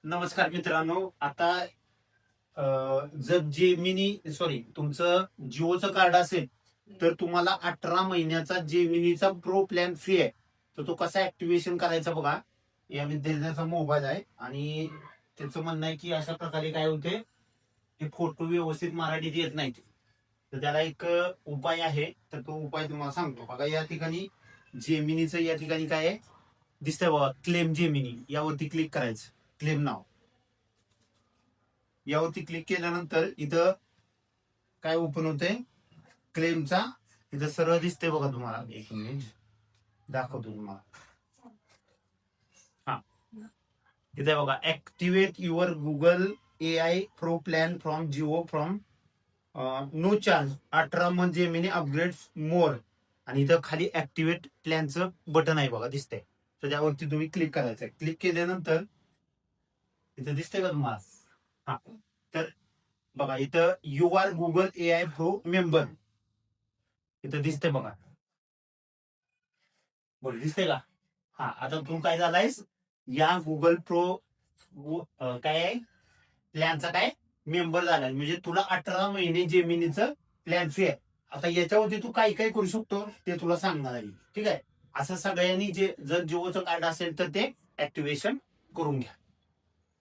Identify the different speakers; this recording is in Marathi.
Speaker 1: नमस्कार मित्रांनो. आता जर तुमचं जिओचं कार्ड असेल तर तुम्हाला 18 महिन्याचा जेमिनीचा प्रो प्लॅन फ्री आहे. तर तो कसा ऍक्टिव्हेशन करायचा बघा. या विद्यार्थ्याचा मोबाईल आहे आणि त्याचं म्हणणं आहे की अशा प्रकारे काय होते, ते फोटो व्यवस्थित मराठीत येत नाहीत. तर त्याला एक उपाय आहे. तर तो उपाय तुम्हाला सांगतो बघा. या ठिकाणी जेमिनीचं या ठिकाणी काय आहे दिसतंय बघा, क्लेम जेमिनी. यावरती क्लिक करायचं. क्लेम नाव यावरती क्लिक केल्यानंतर इथं काय ओपन होते, क्लेमचा इथं सरळ दिसते बघा. तुम्हाला एक मिनिट दाखवतो तुम्हाला. हा, इथे बघा, activate your Google AI pro plan from Jio from no charge 18 month Gemini upgrade more. आणि इथं खाली ऍक्टिव्हेट प्लॅनचं बटन आहे बघा, दिसतंय. तर त्यावरती तुम्ही क्लिक करायचं. क्लिक केल्यानंतर इथं दिसतंय का तुम्हाला? हा, तर बघा इथं you are Google AI pro member इथं दिसतंय बघा. बोल, दिसतंय का? हा, आता तू काय झालायस, या गुगल प्रो काय आहे प्लॅनचा काय मेंबर झालाय. म्हणजे तुला 18 महिने जेमिनीचं प्लॅन फ्री आहे. आता याच्यावरती तू काय काय करू शकतो ते तुला सांगणार आहे. ठीक आहे. असं सगळ्यांनी जे जर जिओचं कार्ड असेल तर ते ऍक्टिव्हेशन करून घ्या.